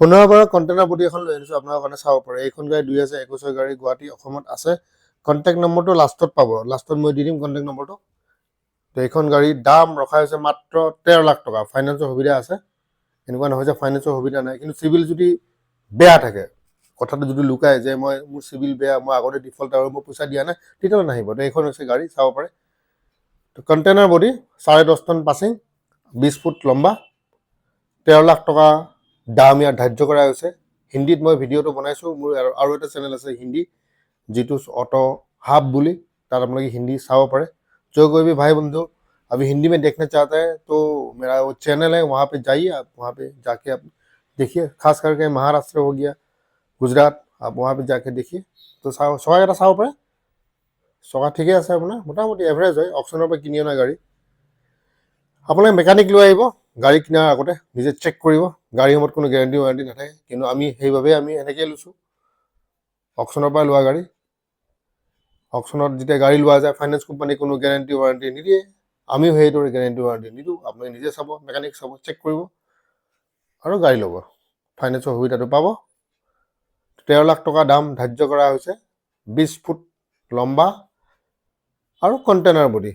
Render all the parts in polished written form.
পুনৰ পৰা container body এখন লৈ আনিছোঁ আপোনাৰ কাৰণে চাব পাৰে। এইখন গাড়ী 2021 গাড়ী গুৱাহাটী অসমত আছে। কণ্টেক্ট নম্বৰটো লাষ্টত পাব, লাষ্টত মই দি দিম কণ্টেক্ট নম্বৰটো। তো এইখন গাড়ীৰ দাম ৰখা হৈছে মাত্ৰ 13 লাখ টকা। ফাইনেন্সৰ সুবিধা আছে, এনেকুৱা নহয় যে ফাইনেন্সৰ সুবিধা নাই। কিন্তু চিভিল যদি বেয়া থাকে, কথাটো যদি লুকায় যে মোৰ চিভিল বেয়া, মই আগতে ডিফল্ট আৰু মই পইচা দিয়া নাই, তেতিয়াহ'লে নাহিব। তো এইখন হৈছে গাড়ী, চাব পাৰে। তো container body 10.5 ton passing, 20 foot লম্বা, 13 লাখ টকা দাম ইয়াত ধাৰ্য কৰা হৈছে। হিন্দীত মই ভিডিঅ'টো বনাইছোঁ, মোৰ আৰু এটা চেনেল আছে হিন্দী, যিটো অটো হাব বুলি, তাত আপোনালোকে হিন্দী চাব পাৰে। जो कोई भी भाई बंधु अभी हिंदी में देखना चाहता है तो मेरा वो चैनल है, वहाँ पे जाइए, आप वहाँ पे जाके आप देखिए। खास करके महाराष्ट्र हो गया, गुजरात, आप वहाँ पे जाके देखिए। তো চকা এটা চাব পাৰে, চকা ঠিকে আছে আপোনাৰ, মোটামুটি এভাৰেজ হয়, অকশ্যনৰ পৰা কিনি অনা গাড়ী। আপোনালোকে মেকানিক লৈ আহিব, গাড়ী কিনাৰ আগতে নিজে চেক কৰিব। গাড়ীৰ সময়ত কোনো গেৰেণ্টি ৱাৰেণ্টি নাথাকে, কিন্তু সেইবাবে আমি এনেকৈ লৈছোঁ, অকশ্যনৰ পৰা লোৱা গাড়ী। অকশ্যনত যেতিয়া গাড়ী লোৱা যায়, ফাইনেন্স কোম্পানী কোনো গেৰেণ্টি ৱাৰেণ্টি নিদিয়ে, আমিও সেইদৰে গেৰেণ্টি ৱাৰেণ্টি নিদিওঁ। আপুনি নিজে চাব, মেকানিক চাব, চেক কৰিব আৰু গাড়ী ল'ব, ফাইনেন্সৰ সুবিধাটো পাব। 13 লাখ টকা দাম ধাৰ্য কৰা হৈছে, 20 ফুট লম্বা আৰু কণ্টেইনাৰ বডি।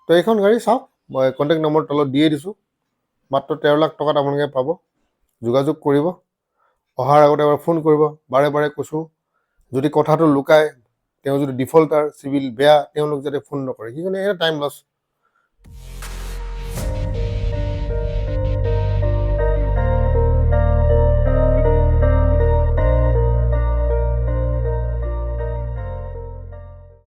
তো এইখন গাড়ী চাওক, মই কণ্টেক্ট নম্বৰ তলত দিয়ে দিছোঁ। মাত্ৰ 13 লাখ টকাত আপোনালোকে পাব। যোগাযোগ কৰিব, অহাৰ আগতে এবাৰ ফোন কৰিব। বাৰে বাৰে কৈছোঁ, যদি কথাটো লুকায়, তেওঁ যদি ডিফল্টাৰ, চিভিল বেয়া, তেওঁলোক যাতে ফোন নকৰে, সেইকাৰণে টাইম লছ।